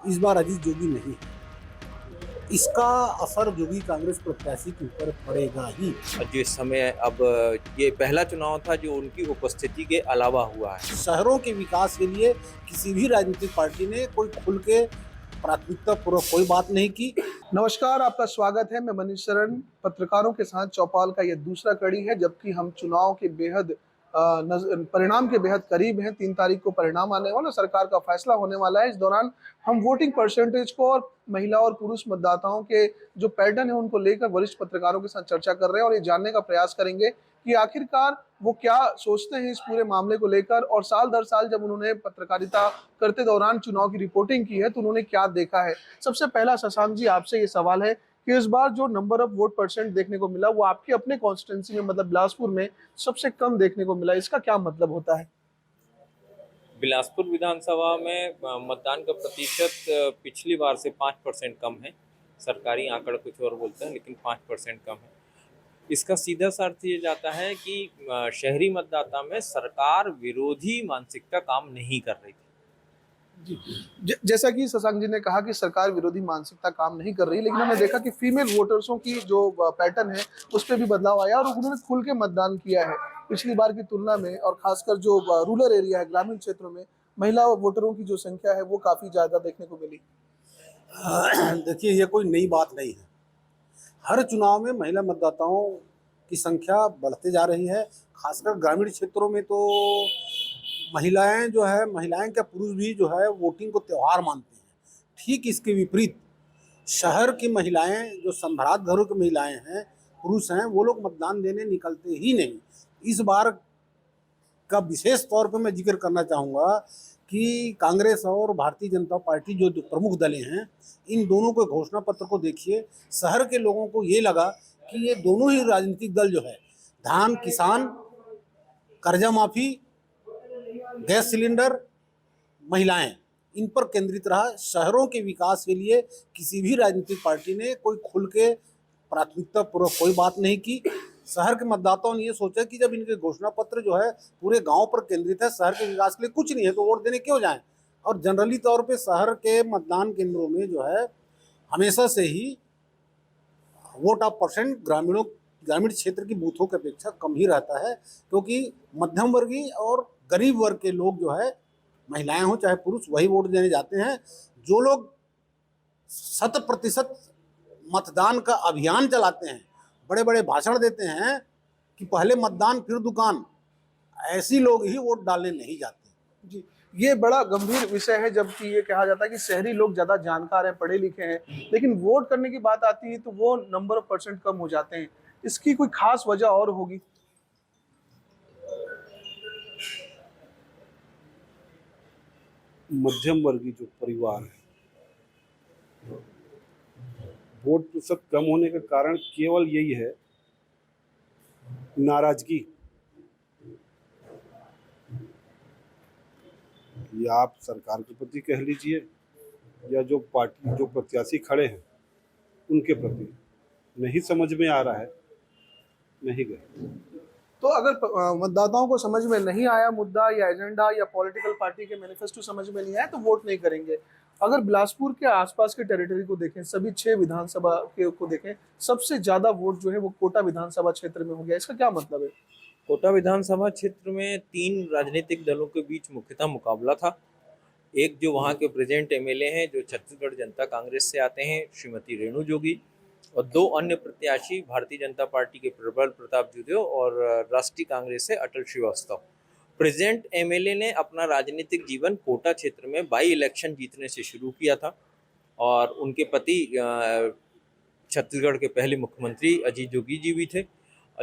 इस बार अजीत जोगी नहीं है। इसका असर जोगी कांग्रेस प्रत्याशी के ऊपर पड़ेगा ही। जिस समय अब ये पहला चुनाव था जो उनकी उपस्थिति के अलावा हुआ है। शहरों के विकास के लिए किसी भी राजनीतिक पार्टी ने कोई खुल के प्राथमिकता पूर्वक कोई बात नहीं की। नमस्कार, आपका स्वागत है। मैं मनीष शरण पत्रकारों के साथ चौपाल का यह दूसरा कड़ी है, जबकि हम चुनाव के बेहद परिणाम के बेहद करीब हैं। 3 तारीख को परिणाम आने वाला, सरकार का फैसला होने वाला है। इस दौरान हम वोटिंग परसेंटेज को और महिला और पुरुष मतदाताओं के जो पैटर्न है उनको लेकर वरिष्ठ पत्रकारों के साथ चर्चा कर रहे हैं और ये जानने का प्रयास करेंगे कि आखिरकार वो क्या सोचते हैं इस पूरे मामले को लेकर। और साल दर साल जब उन्होंने पत्रकारिता करते दौरान चुनाव की रिपोर्टिंग की है तो उन्होंने क्या देखा है। सबसे पहला शशांक जी, आपसे ये सवाल है कि इस बार जो नंबर ऑफ वोट परसेंट देखने को मिला वो आपके अपने कॉन्स्टिट्यूंसी में, मतलब बिलासपुर में सबसे कम देखने को मिला। इसका क्या मतलब होता है? बिलासपुर विधानसभा में मतदान का प्रतिशत पिछली बार से 5% कम है। सरकारी आंकड़ा कुछ और बोलते हैं, लेकिन 5% कम है। इसका सीधा सा अर्थ ये जाता है कि शहरी मतदाता में सरकार विरोधी मानसिकता काम नहीं कर रही थी। जैसा कि शशांक जी ने कहा कि सरकार विरोधी मानसिकता काम नहीं कर रही, लेकिन हमने देखा कि फीमेल वोटर्सों की जो पैटर्न है उस पर भी बदलाव आया और उन्होंने खुल के मतदान किया है पिछली बार की तुलना में। और खासकर जो रूरल एरिया है, ग्रामीण क्षेत्रों में महिला वोटरों की जो संख्या है वो काफी ज्यादा देखने को मिली। देखिए, ये कोई नई बात नहीं है। हर चुनाव में महिला मतदाताओं की संख्या बढ़ते जा रही है। खासकर ग्रामीण क्षेत्रों में तो महिलाएं जो है, महिलाएं क्या पुरुष भी जो है वोटिंग को त्योहार मानते हैं। ठीक इसके विपरीत शहर की महिलाएं, जो संभ्रांत घरों की महिलाएं हैं, पुरुष हैं, वो लोग मतदान देने निकलते ही नहीं। इस बार का विशेष तौर पर मैं जिक्र करना चाहूँगा कि कांग्रेस और भारतीय जनता पार्टी जो प्रमुख दलें हैं, इन दोनों के घोषणा पत्र को देखिए। शहर के लोगों को ये लगा कि ये दोनों ही राजनीतिक दल जो है, धान, किसान, कर्जा माफी, गैस सिलेंडर, महिलाएं, इन पर केंद्रित रहा। शहरों के विकास के लिए किसी भी राजनीतिक पार्टी ने कोई खुल के प्राथमिकता पूर्वक कोई बात नहीं की। शहर के मतदाताओं ने ये सोचा कि जब इनके घोषणा पत्र जो है पूरे गांव पर केंद्रित है, शहर के विकास के लिए कुछ नहीं है, तो वोट देने क्यों जाएं। और जनरली तौर पे शहर के मतदान केंद्रों में जो है हमेशा से ही वोट ऑफ परसेंट ग्रामीण क्षेत्र की बूथों की अपेक्षा कम ही रहता है, क्योंकि मध्यम वर्गीय और गरीब वर्ग के लोग जो है, महिलाएं हो चाहे पुरुष, वही वोट देने जाते हैं। जो लोग 100% मतदान का अभियान चलाते हैं, बड़े बड़े भाषण देते हैं कि पहले मतदान फिर दुकान, ऐसी लोग ही वोट डालने नहीं जाते। जी, ये बड़ा गंभीर विषय है, जबकि ये कहा जाता है कि शहरी लोग ज्यादा जानकार हैं, पढ़े लिखे हैं, लेकिन वोट करने की बात आती है तो वो नंबर ऑफ परसेंट कम हो जाते हैं। इसकी कोई खास वजह और होगी? मध्यम वर्गीय जो परिवार है, वोट प्रतिशत कम होने का कारण केवल यही है, नाराजगी। या आप सरकार के प्रति कह लीजिए या जो पार्टी, जो प्रत्याशी खड़े हैं उनके प्रति नहीं समझ में आ रहा है, नहीं गए। तो अगर मतदाताओं को समझ में नहीं आया मुद्दा या एजेंडा या पॉलिटिकल पार्टी के मैनिफेस्टो समझ में नहीं आया तो वोट नहीं करेंगे। अगर बिलासपुर के आसपास के टेरिटरी को देखें, सभी 6 विधानसभा के को देखें, सबसे ज्यादा वोट जो है वो कोटा विधानसभा क्षेत्र में हो गया। इसका क्या मतलब है? कोटा विधानसभा क्षेत्र में 3 राजनीतिक दलों के बीच मुख्यतः मुकाबला था। एक जो वहाँ के प्रेजेंट एमएलए हैं, जो छत्तीसगढ़ जनता कांग्रेस से आते हैं, श्रीमती रेणु जोगी, और 2 अन्य प्रत्याशी भारतीय जनता पार्टी के प्रबल प्रताप जूदेव और राष्ट्रीय कांग्रेस से अटल श्रीवास्तव। प्रेजेंट एमएलए ने अपना राजनीतिक जीवन कोटा क्षेत्र में बाई इलेक्शन जीतने से शुरू किया था, और उनके पति छत्तीसगढ़ के पहले मुख्यमंत्री अजीत जोगी जी भी थे।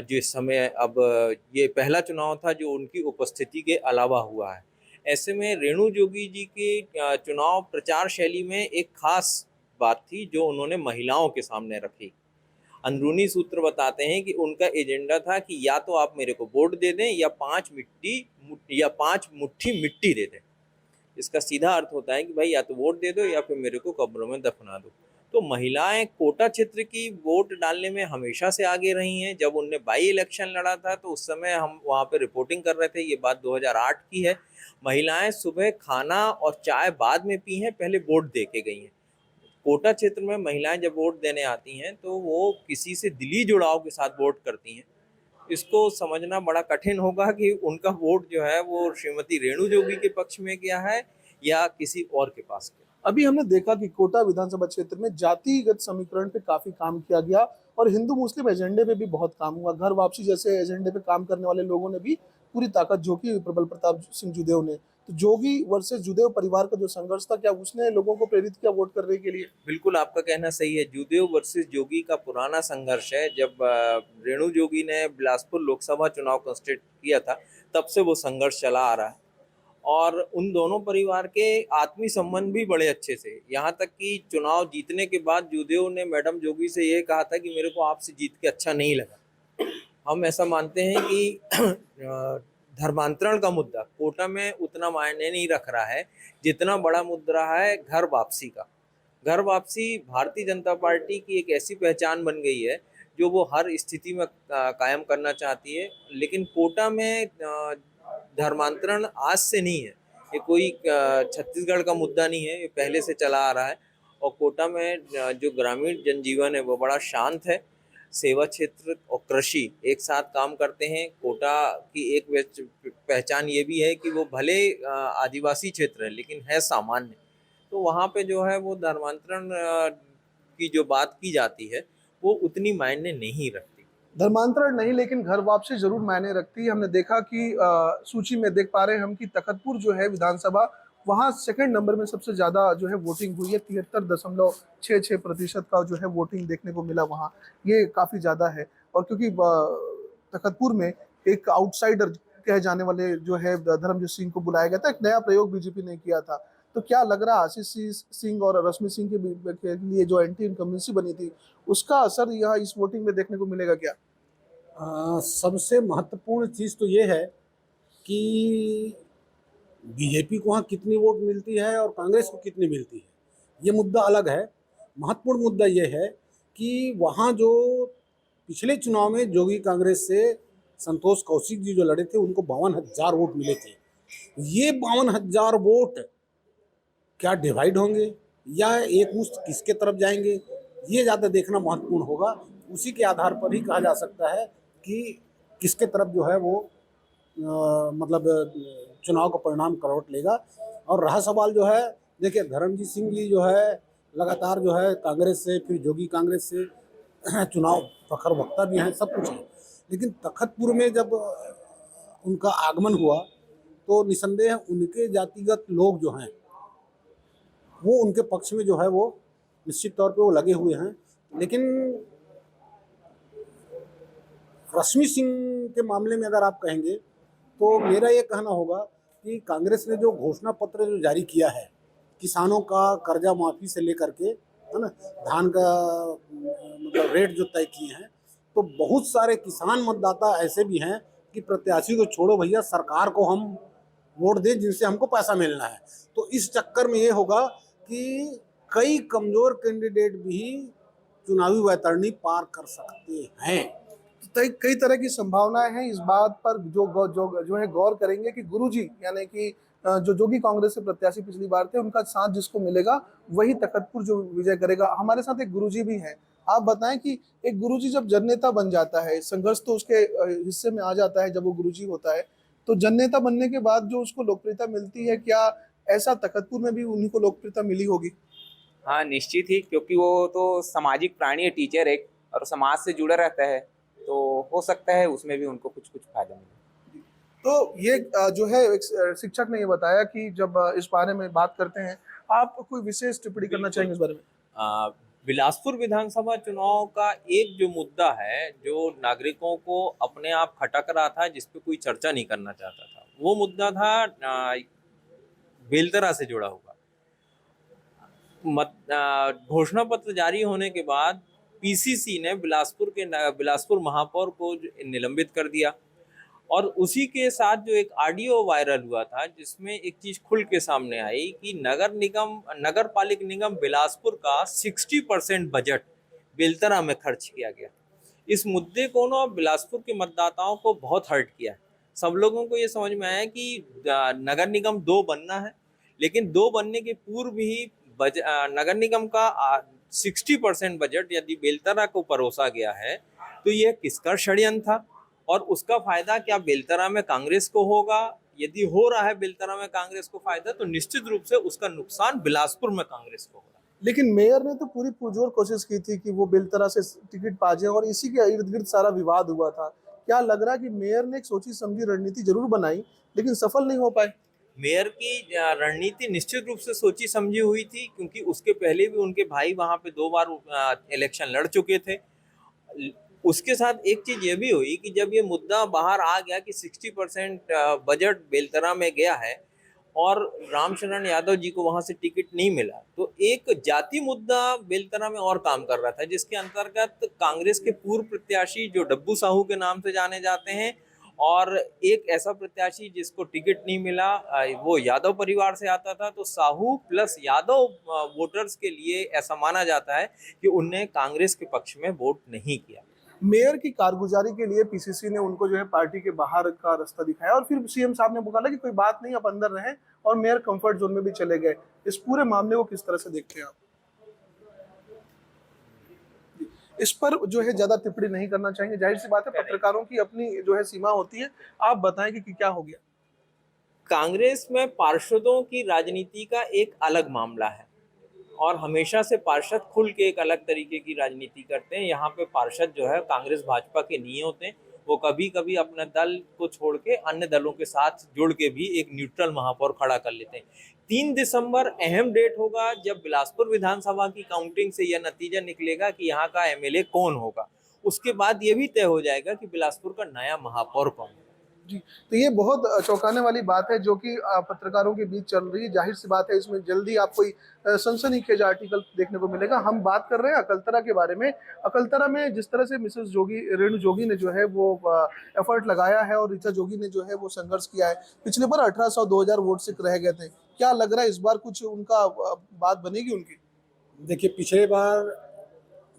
जिस समय अब ये पहला चुनाव था जो उनकी उपस्थिति के अलावा हुआ है। ऐसे में रेणु जोगी जी की चुनाव प्रचार शैली में एक खास बात थी जो उन्होंने महिलाओं के सामने रखी। अंदरूनी सूत्र बताते हैं कि उनका एजेंडा था कि या तो आप मेरे को वोट दे दें या 5 मुट्ठी मिट्टी दे दें। इसका सीधा अर्थ होता है कि भाई या तो वोट दे दो या फिर मेरे को कब्रों में दफना दो। तो महिलाएं कोटा क्षेत्र की वोट डालने में हमेशा से आगे रही हैं। जब उनने बाई इलेक्शन लड़ा था तो उस समय हम वहाँ पे रिपोर्टिंग कर रहे थे, ये बात 2008 की है। महिलाएं सुबह खाना और चाय बाद में पी हैं, पहले वोट दे के गई हैं। कोटा क्षेत्र में महिलाएं जब वोट देने आती हैं तो वो किसी से दिली जुड़ाव के साथ वोट करती हैं। इसको समझना बड़ा कठिन होगा कि उनका वोट जो है वो श्रीमती रेणु जोगी के पक्ष में गया है या किसी और के पास गया। अभी हमने देखा कि कोटा विधानसभा क्षेत्र में जातिगत समीकरण पे काफी काम किया गया और हिंदू मुस्लिम एजेंडे पे भी बहुत काम हुआ। घर वापसी जैसे एजेंडे पे काम करने वाले लोगों ने भी पूरी ताकत झोंकी प्रबल प्रताप सिंह जुदेव ने। तो जोगी वर्सेस जुदेव परिवार का जो संघर्ष था, क्या उसने लोगों को प्रेरित किया वोट करने के लिए? बिल्कुल, आपका कहना सही है। जुदेव वर्सेस जोगी का पुराना संघर्ष है। जब रेणु जोगी ने बिलासपुर लोकसभा चुनाव कंस्टेट किया था, तब से वो संघर्ष चला आ रहा है और उन दोनों परिवार के आत्मीय संबंध भी बड़े अच्छे थे। यहाँ तक कि चुनाव जीतने के बाद जुदेव ने मैडम जोगी से ये कहा था कि मेरे को आपसे जीत के अच्छा नहीं लगा। हम ऐसा मानते हैं कि धर्मांतरण का मुद्दा कोटा में उतना मायने नहीं रख रहा है जितना बड़ा मुद्दा है घर वापसी का। घर वापसी भारतीय जनता पार्टी की एक ऐसी पहचान बन गई है जो वो हर स्थिति में कायम करना चाहती है। लेकिन कोटा में धर्मांतरण आज से नहीं है, ये कोई छत्तीसगढ़ का मुद्दा नहीं है, ये पहले से चला आ रहा है। और कोटा में जो ग्रामीण जनजीवन है वो बड़ा शांत है। सेवा क्षेत्र और कृषि एक साथ काम करते हैं। कोटा की एक पहचान ये भी है कि वो भले आदिवासी क्षेत्र है लेकिन है सामान्य। तो वहाँ पे जो है वो धर्मांतरण की जो बात की जाती है वो उतनी मायने नहीं रखती। धर्मांतरण नहीं, लेकिन घर वापसी जरूर मायने रखती है। हमने देखा कि सूची में देख पा रहे हैं हम कि तखतपुर जो है विधानसभा, वहाँ सेकंड नंबर में सबसे ज्यादा जो है वोटिंग हुई है। 73.66% का जो है वोटिंग देखने को मिला वहाँ। ये काफी ज्यादा है। और क्योंकि तखतपुर में एक आउटसाइडर कहे जाने वाले जो है धर्मजीत सिंह को बुलाया गया था, एक नया प्रयोग बीजेपी ने किया था। तो क्या लग रहा आशीष सिंह और रश्मि सिंह के लिए जो एंटी इनकम्बेंसी बनी थी, उसका असर यहाँ इस वोटिंग में देखने को मिलेगा क्या? सबसे महत्वपूर्ण चीज़ तो ये है कि बीजेपी को वहाँ कितनी वोट मिलती है और कांग्रेस को कितनी मिलती है, ये मुद्दा अलग है। महत्वपूर्ण मुद्दा ये है कि वहाँ जो पिछले चुनाव में जोगी कांग्रेस से संतोष कौशिक जी जो लड़े थे उनको 52,000 वोट मिले थे। ये 52,000 वोट क्या डिवाइड होंगे या एक मुश्त किसके तरफ जाएंगे, ये ज़्यादा देखना महत्वपूर्ण होगा। उसी के आधार पर ही कहा जा सकता है कि किसके तरफ जो है वो मतलब चुनाव का परिणाम करवट लेगा। और रहा सवाल जो है, देखिए धर्मजीत सिंह जी जो है लगातार जो है कांग्रेस से, फिर जोगी कांग्रेस से चुनाव प्रखर वक्ता भी हैं, सब कुछ है। लेकिन तखतपुर में जब उनका आगमन हुआ तो निसंदेह उनके जातिगत लोग जो हैं वो उनके पक्ष में जो है वो निश्चित तौर पे वो लगे हुए हैं। लेकिन रश्मि सिंह के मामले में अगर आप कहेंगे तो मेरा ये कहना होगा कि कांग्रेस ने जो घोषणा पत्र जो जारी किया है किसानों का कर्जा माफ़ी से लेकर के, है ना, धान का मतलब रेट जो तय किए हैं, तो बहुत सारे किसान मतदाता ऐसे भी हैं कि प्रत्याशी को छोड़ो भैया, सरकार को हम वोट दें जिनसे हमको पैसा मिलना है। तो इस चक्कर में ये होगा कि कई कमज़ोर कैंडिडेट भी चुनावी वैतरणी पार कर सकते हैं। तो कई तरह की संभावनाएं हैं। इस बात पर जो है गौर करेंगे कि गुरुजी यानी कि जो जोगी कांग्रेस से प्रत्याशी पिछली बार थे, उनका साथ जिसको मिलेगा वही तखतपुर जो विजय करेगा। हमारे साथ एक गुरुजी भी हैं। आप बताएं कि एक गुरुजी जब जननेता बन जाता है, संघर्ष तो उसके हिस्से में आ जाता है जब वो गुरुजी होता है, तो जननेता बनने के बाद जो उसको लोकप्रियता मिलती है, क्या ऐसा तखतपुर में भी उन्हीं को लोकप्रियता मिली होगी? हाँ, निश्चित ही, क्योंकि वो तो सामाजिक प्राणी है, टीचर एक, और समाज से जुड़ा रहता है, तो हो सकता है उसमें भी उनको कुछ फायदा मिले। तो ये जो है एक शिक्षक ने ये बताया कि जब इस बारे में बात करते हैं, आप कोई विशेष टिप्पणी करना चाहेंगे इस बारे में? बिलासपुर विधानसभा चुनाव का एक जो मुद्दा है जो नागरिकों को अपने आप खटक रहा था, जिस पे कोई चर्चा नहीं करना चाहता था, वो मुद्दा था बेलतरा से जुड़ा हुआ। घोषणा पत्र जारी होने के बाद पीसीसी ने बिलासपुर महापौर को निलंबित कर दिया और उसी के साथ जो एक ऑडियो वायरल हुआ था जिसमें एक चीज खुल के सामने आई कि नगर पालिक निगम बिलासपुर का 60% बजट बेलतरा में खर्च किया गया। इस मुद्दे को ना बिलासपुर के मतदाताओं को बहुत हर्ट किया है। सब लोगों को ये समझ में आया कि नगर निगम 2 बनना है, लेकिन 2 बनने के पूर्व ही नगर निगम का 60% बजट यदि बेलतरा को परोसा गया है तो यह किसका षड्यंत्र था और उसका फायदा क्या बेलतरा में कांग्रेस को होगा? यदि हो रहा है बेलतरा में कांग्रेस को फायदा तो निश्चित रूप से उसका नुकसान बिलासपुर में कांग्रेस को होगा। लेकिन मेयर ने तो पूरी पुरजोर कोशिश की थी कि वो बेलतरा से टिकट पा जाए और इसी के इर्द गिर्द सारा विवाद हुआ था। क्या लग रहा है कि मेयर ने एक सोची समझी रणनीति जरूर बनाई लेकिन सफल नहीं हो पाए? मेयर की रणनीति निश्चित रूप से सोची समझी हुई थी, क्योंकि उसके पहले भी उनके भाई वहां पे 2 बार इलेक्शन लड़ चुके थे। उसके साथ एक चीज ये भी हुई कि जब ये मुद्दा बाहर आ गया कि 60% बजट बेलतरा में गया है और रामशरण यादव जी को वहां से टिकट नहीं मिला, तो एक जाति मुद्दा बेलतरा में और काम कर रहा था, जिसके अंतर्गत कांग्रेस के पूर्व प्रत्याशी जो डब्बू साहू के नाम से जाने जाते हैं और एक ऐसा प्रत्याशी जिसको टिकट नहीं मिला, वो यादव परिवार से आता था, तो साहू प्लस यादव वोटर्स के लिए ऐसा माना जाता है कि उनने कांग्रेस के पक्ष में वोट नहीं किया। मेयर की कारगुजारी के लिए पीसीसी ने उनको जो है पार्टी के बाहर का रास्ता दिखाया और फिर सीएम साहब ने बोला कि कोई बात नहीं, आप अंदर रहें, और मेयर कंफर्ट जोन में भी चले गए। इस पूरे मामले को किस तरह से देखते हैं आप? इस पर जो है ज्यादा टिप्पणी नहीं करना चाहेंगे, जाहिर सी बात है पत्रकारों की अपनी जो है सीमा होती है। आप बताएं कि क्या हो गया? कांग्रेस में पार्षदों की राजनीति का एक अलग मामला है और हमेशा से पार्षद खुल के एक अलग तरीके की राजनीति करते हैं। यहाँ पे पार्षद जो है कांग्रेस भाजपा के नहीं होते हैं, वो कभी कभी अपने दल को छोड़ के अन्य दलों के साथ जुड़ के भी एक न्यूट्रल महापौर खड़ा कर लेते हैं। 3 दिसंबर अहम डेट होगा जब बिलासपुर विधानसभा की काउंटिंग से यह नतीजा निकलेगा कि यहाँ का एमएलए कौन होगा। उसके बाद ये भी तय हो जाएगा कि बिलासपुर का नया महापौर कौन है। जी, तो ये बहुत चौंकाने वाली बात है जो कि पत्रकारों के बीच चल रही है। जाहिर सी बात है इसमें जल्दी आपको सनसनीखेज आर्टिकल देखने को मिलेगा। हम बात कर रहे हैं अकलतरा के बारे में। अकलतरा में जिस तरह से मिसेस जोगी, रेणु जोगी ने जो है वो एफर्ट लगाया है और ऋचा जोगी ने जो है वो संघर्ष किया है। पिछले बार 1800 2000 वोट से रह गए थे। क्या लग रहा है इस बार कुछ उनका बात बनेगी उनकी? देखिए, पिछले बार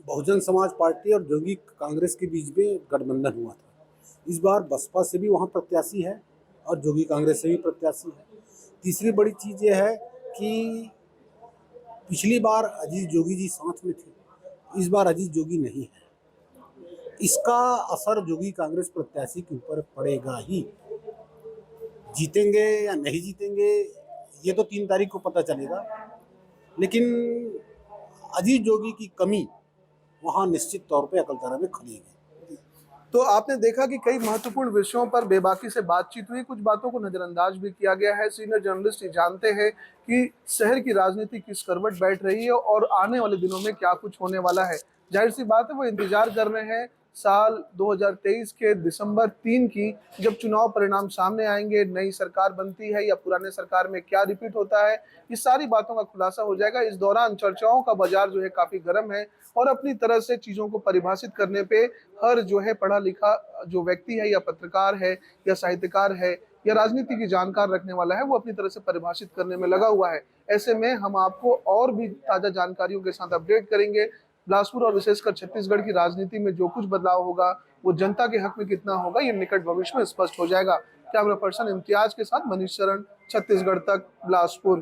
बहुजन समाज पार्टी और जोगी कांग्रेस के बीच में गठबंधन हुआ था। इस बार बसपा से भी वहाँ प्रत्याशी है और जोगी कांग्रेस से भी प्रत्याशी है। तीसरी बड़ी चीज़ ये है कि पिछली बार अजीत जोगी जी साथ में थे, इस बार अजीत जोगी नहीं है। इसका असर जोगी कांग्रेस प्रत्याशी के ऊपर पड़ेगा ही। जीतेंगे या नहीं जीतेंगे ये तो 3 तारीख को पता चलेगा, लेकिन अजीत जोगी की कमी वहाँ निश्चित तौर पे अकलतरा में खलेगी। तो आपने देखा कि कई महत्वपूर्ण विषयों पर बेबाकी से बातचीत हुई, कुछ बातों को नजरअंदाज भी किया गया है। सीनियर जर्नलिस्ट जानते हैं कि शहर की राजनीति किस करवट बैठ रही है और आने वाले दिनों में क्या कुछ होने वाला है। जाहिर सी बात है वो इंतजार कर रहे हैं साल 2023 के दिसंबर 3 की, जब चुनाव परिणाम सामने आएंगे, नई सरकार बनती है या पुराने सरकार में क्या रिपीट होता है, इस सारी बातों का खुलासा हो जाएगा। इस दौरान चर्चाओं का बाजार जो है काफी गर्म है और अपनी तरह से चीजों को परिभाषित करने पे हर जो है पढ़ा लिखा जो व्यक्ति है या पत्रकार है या साहित्यकार है या राजनीति की जानकार रखने वाला है, वो अपनी तरह से परिभाषित करने में लगा हुआ है। ऐसे में हम आपको और भी ताजा जानकारियों के साथ अपडेट करेंगे। बिलासपुर और विशेषकर छत्तीसगढ़ की राजनीति में जो कुछ बदलाव होगा वो जनता के हक में कितना होगा, ये निकट भविष्य में स्पष्ट हो जाएगा। कैमरा पर्सन इम्तियाज के साथ मनीष शरण, छत्तीसगढ़ तक, बिलासपुर।